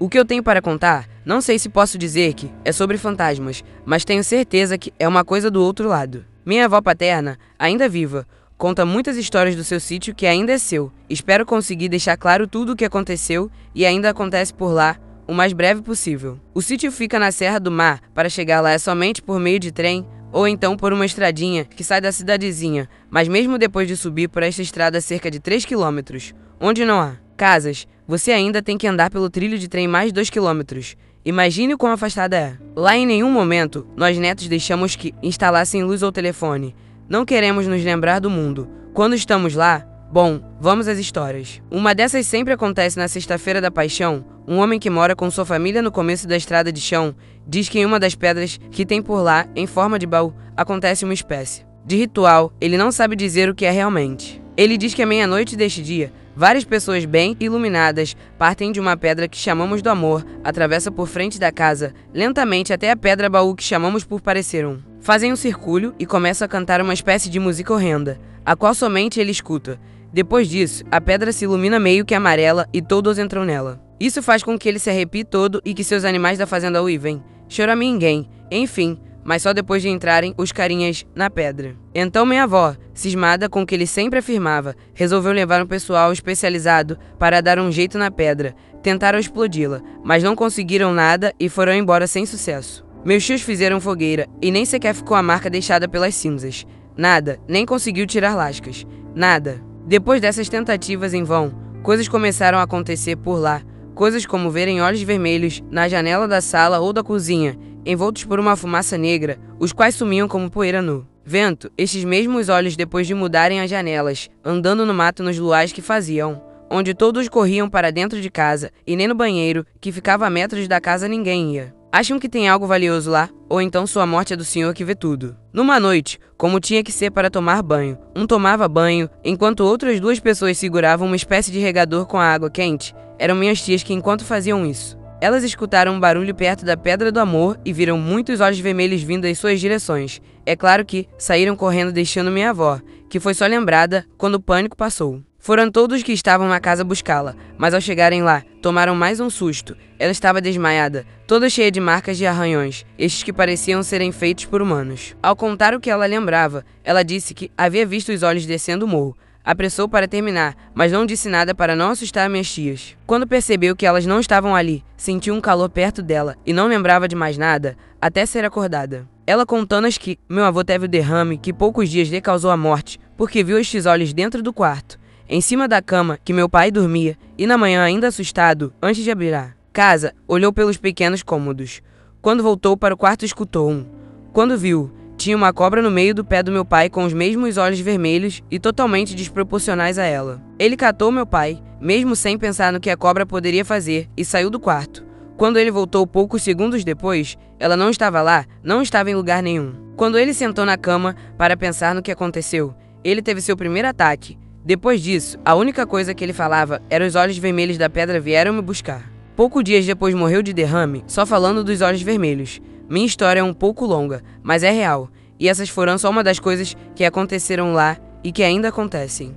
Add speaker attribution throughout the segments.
Speaker 1: O que eu tenho para contar, não sei se posso dizer que é sobre fantasmas, mas tenho certeza que é uma coisa do outro lado. Minha avó paterna, ainda viva, conta muitas histórias do seu sítio que ainda é seu. Espero conseguir deixar claro tudo o que aconteceu e ainda acontece por lá o mais breve possível. O sítio fica na Serra do Mar. Para chegar lá é somente por meio de trem ou então por uma estradinha que sai da cidadezinha, mas mesmo depois de subir por esta estrada cerca de 3 quilômetros, onde não há casas, você ainda tem que andar pelo trilho de trem mais 2 quilômetros. Imagine o quão afastada é. Lá em nenhum momento, nós netos deixamos que instalassem luz ou telefone. Não queremos nos lembrar do mundo. Quando estamos lá, bom, vamos às histórias. Uma dessas sempre acontece na Sexta-feira da Paixão. Um homem que mora com sua família no começo da estrada de chão diz que em uma das pedras que tem por lá, em forma de baú, acontece uma espécie de ritual. Ele não sabe dizer o que é realmente. Ele diz que à meia-noite deste dia, várias pessoas bem iluminadas partem de uma pedra que chamamos do amor, atravessa por frente da casa, lentamente até a pedra baú que chamamos por parecer um. Fazem um circulho e começam a cantar uma espécie de música horrenda, a qual somente ele escuta. Depois disso, a pedra se ilumina meio que amarela e todos entram nela. Isso faz com que ele se arrepie todo e que seus animais da fazenda uivem, choraminguem, enfim, mas só depois de entrarem os carinhas na pedra. Então minha avó, cismada com o que ele sempre afirmava, resolveu levar um pessoal especializado para dar um jeito na pedra. Tentaram explodi-la, mas não conseguiram nada e foram embora sem sucesso. Meus tios fizeram fogueira e nem sequer ficou a marca deixada pelas cinzas. Nada, nem conseguiu tirar lascas. Nada. Depois dessas tentativas em vão, coisas começaram a acontecer por lá. Coisas como verem olhos vermelhos na janela da sala ou da cozinha, envoltos por uma fumaça negra, os quais sumiam como poeira no vento. Estes mesmos olhos depois de mudarem as janelas, andando no mato nos luais que faziam, onde todos corriam para dentro de casa, e nem no banheiro, que ficava a metros da casa, ninguém ia. Acham que tem algo valioso lá? Ou então sua morte é do Senhor que vê tudo. Numa noite, como tinha que ser para tomar banho, um tomava banho, enquanto outras duas pessoas seguravam uma espécie de regador com a água quente. Eram minhas tias que enquanto faziam isso, elas escutaram um barulho perto da Pedra do Amor e viram muitos olhos vermelhos vindo em suas direções. É claro que saíram correndo deixando minha avó, que foi só lembrada quando o pânico passou. Foram todos que estavam na casa buscá-la, mas ao chegarem lá, tomaram mais um susto. Ela estava desmaiada, toda cheia de marcas de arranhões, estes que pareciam serem feitos por humanos. Ao contar o que ela lembrava, ela disse que havia visto os olhos descendo o morro. Apressou para terminar, mas não disse nada para não assustar minhas tias. Quando percebeu que elas não estavam ali, sentiu um calor perto dela e não lembrava de mais nada, até ser acordada. Ela contando-as que meu avô teve o derrame que poucos dias lhe causou a morte, porque viu estes olhos dentro do quarto, em cima da cama que meu pai dormia, e na manhã, ainda assustado, antes de abrir a casa, olhou pelos pequenos cômodos. Quando voltou para o quarto, escutou um. Quando viu, tinha uma cobra no meio do pé do meu pai com os mesmos olhos vermelhos e totalmente desproporcionais a ela. Ele catou meu pai, mesmo sem pensar no que a cobra poderia fazer, e saiu do quarto. Quando ele voltou poucos segundos depois, ela não estava lá, não estava em lugar nenhum. Quando ele sentou na cama para pensar no que aconteceu, ele teve seu primeiro ataque. Depois disso, a única coisa que ele falava era os olhos vermelhos da pedra vieram me buscar. Poucos dias depois morreu de derrame, só falando dos olhos vermelhos. Minha história é um pouco longa, mas é real, e essas foram só uma das coisas que aconteceram lá e que ainda acontecem.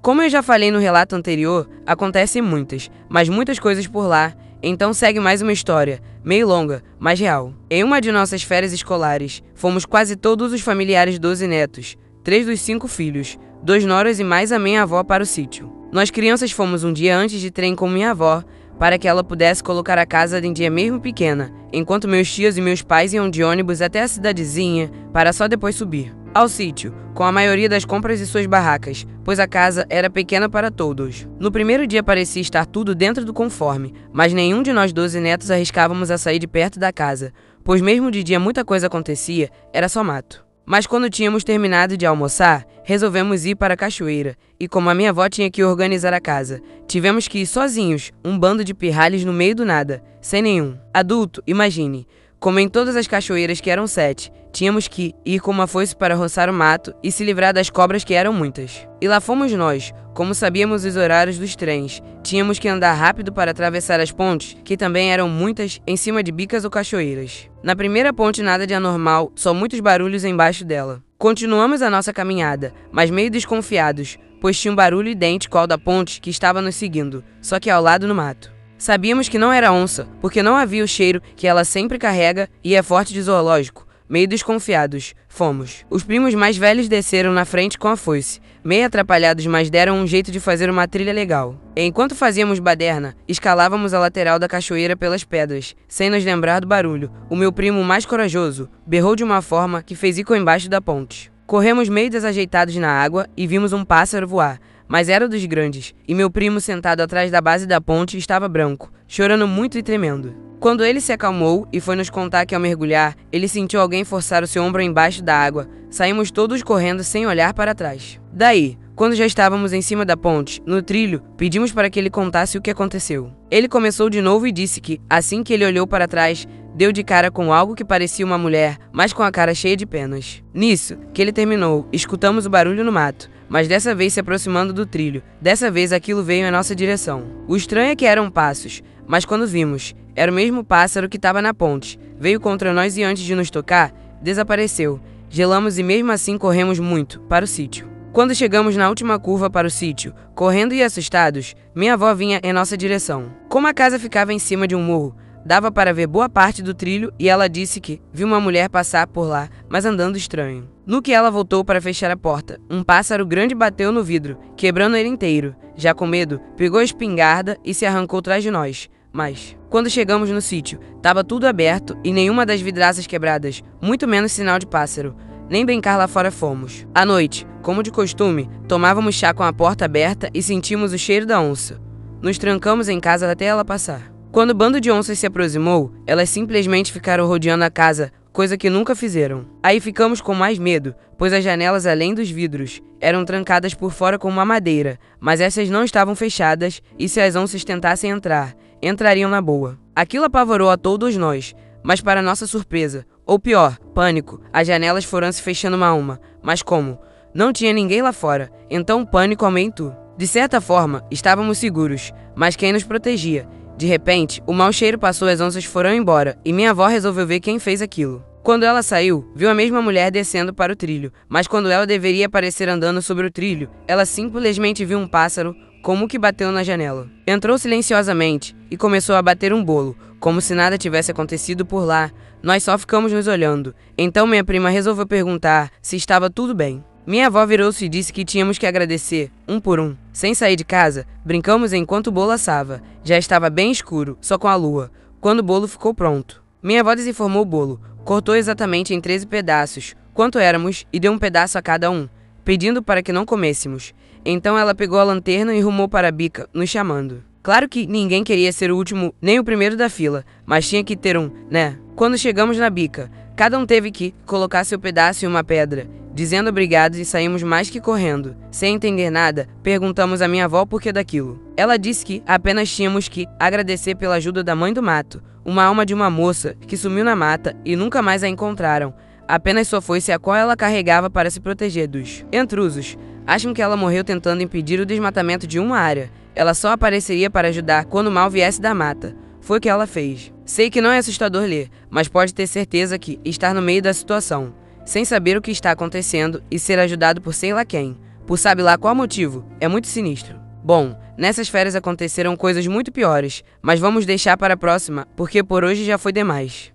Speaker 1: Como eu já falei no relato anterior, acontecem muitas, mas muitas coisas por lá, então segue mais uma história, meio longa, mas real. Em uma de nossas férias escolares, fomos quase todos os familiares 12 netos, 3 dos 5 filhos, 2 noras e mais a minha avó para o sítio. Nós crianças fomos um dia antes de trem com minha avó, para que ela pudesse colocar a casa em dia mesmo pequena, enquanto meus tios e meus pais iam de ônibus até a cidadezinha, para só depois subir ao sítio, com a maioria das compras e suas barracas, pois a casa era pequena para todos. No primeiro dia parecia estar tudo dentro do conforme, mas nenhum de nós 12 netos arriscávamos a sair de perto da casa, pois mesmo de dia muita coisa acontecia, era só mato. Mas quando tínhamos terminado de almoçar, resolvemos ir para a cachoeira, e como a minha avó tinha que organizar a casa, tivemos que ir sozinhos, um bando de pirralhos no meio do nada, sem nenhum adulto, imagine. Como em todas as cachoeiras, que eram 7, tínhamos que ir com uma foice para roçar o mato e se livrar das cobras, que eram muitas. E lá fomos nós, como sabíamos os horários dos trens, tínhamos que andar rápido para atravessar as pontes, que também eram muitas, em cima de bicas ou cachoeiras. Na primeira ponte nada de anormal, só muitos barulhos embaixo dela. Continuamos a nossa caminhada, mas meio desconfiados, pois tinha um barulho idêntico ao da ponte que estava nos seguindo, só que ao lado no mato. Sabíamos que não era onça, porque não havia o cheiro que ela sempre carrega e é forte de zoológico. Meio desconfiados, fomos. Os primos mais velhos desceram na frente com a foice, meio atrapalhados, mas deram um jeito de fazer uma trilha legal. Enquanto fazíamos baderna, escalávamos a lateral da cachoeira pelas pedras, sem nos lembrar do barulho. O meu primo mais corajoso berrou de uma forma que fez eco embaixo da ponte. Corremos meio desajeitados na água e vimos um pássaro voar, mas era dos grandes, e meu primo sentado atrás da base da ponte estava branco, chorando muito e tremendo. Quando ele se acalmou e foi nos contar que ao mergulhar, ele sentiu alguém forçar o seu ombro embaixo da água, saímos todos correndo sem olhar para trás. Daí, quando já estávamos em cima da ponte, no trilho, pedimos para que ele contasse o que aconteceu. Ele começou de novo e disse que, assim que ele olhou para trás, deu de cara com algo que parecia uma mulher, mas com a cara cheia de penas. Nisso, que ele terminou, escutamos o barulho no mato, mas dessa vez se aproximando do trilho. Dessa vez aquilo veio em nossa direção. O estranho é que eram passos, mas quando vimos, era o mesmo pássaro que estava na ponte. Veio contra nós e antes de nos tocar, desapareceu. Gelamos e mesmo assim corremos muito, para o sítio. Quando chegamos na última curva para o sítio, correndo e assustados, minha avó vinha em nossa direção. Como a casa ficava em cima de um morro, dava para ver boa parte do trilho e ela disse que viu uma mulher passar por lá, mas andando estranho. No que ela voltou para fechar a porta, um pássaro grande bateu no vidro, quebrando ele inteiro. Já com medo, pegou a espingarda e se arrancou atrás de nós. Mas, quando chegamos no sítio, estava tudo aberto e nenhuma das vidraças quebradas, muito menos sinal de pássaro. Nem brincar lá fora fomos. À noite, como de costume, tomávamos chá com a porta aberta e sentimos o cheiro da onça. Nos trancamos em casa até ela passar. Quando o bando de onças se aproximou, elas simplesmente ficaram rodeando a casa, coisa que nunca fizeram. Aí ficamos com mais medo, pois as janelas, além dos vidros, eram trancadas por fora com uma madeira, mas essas não estavam fechadas e se as onças tentassem entrar, entrariam na boa. Aquilo apavorou a todos nós, mas para nossa surpresa, ou pior, pânico, as janelas foram se fechando uma a uma. Mas como? Não tinha ninguém lá fora, então o pânico aumentou. De certa forma, estávamos seguros, mas quem nos protegia? De repente, o mau cheiro passou, as onças foram embora, e minha avó resolveu ver quem fez aquilo. Quando ela saiu, viu a mesma mulher descendo para o trilho, mas quando ela deveria aparecer andando sobre o trilho, ela simplesmente viu um pássaro, como que bateu na janela. Entrou silenciosamente e começou a bater um bolo, como se nada tivesse acontecido por lá. Nós só ficamos nos olhando. Então minha prima resolveu perguntar se estava tudo bem. Minha avó virou-se e disse que tínhamos que agradecer, um por um. Sem sair de casa, brincamos enquanto o bolo assava. Já estava bem escuro, só com a lua, quando o bolo ficou pronto. Minha avó desenformou o bolo, cortou exatamente em 13 pedaços, quanto éramos, e deu um pedaço a cada um, pedindo para que não comêssemos. Então ela pegou a lanterna e rumou para a bica, nos chamando. Claro que ninguém queria ser o último nem o primeiro da fila, mas tinha que ter um, né? Quando chegamos na bica, cada um teve que colocar seu pedaço em uma pedra, dizendo obrigado e saímos mais que correndo. Sem entender nada, perguntamos à minha avó por que daquilo. Ela disse que apenas tínhamos que agradecer pela ajuda da mãe do mato, uma alma de uma moça que sumiu na mata e nunca mais a encontraram. Apenas só foi-se a qual ela carregava para se proteger dos intrusos. Acham que ela morreu tentando impedir o desmatamento de uma área. Ela só apareceria para ajudar quando o mal viesse da mata. Foi o que ela fez. Sei que não é assustador ler, mas pode ter certeza que estar no meio da situação, sem saber o que está acontecendo e ser ajudado por sei lá quem, por sabe lá qual motivo, é muito sinistro. Bom, nessas férias aconteceram coisas muito piores, mas vamos deixar para a próxima, porque por hoje já foi demais.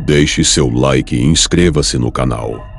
Speaker 2: Deixe seu like e inscreva-se no canal.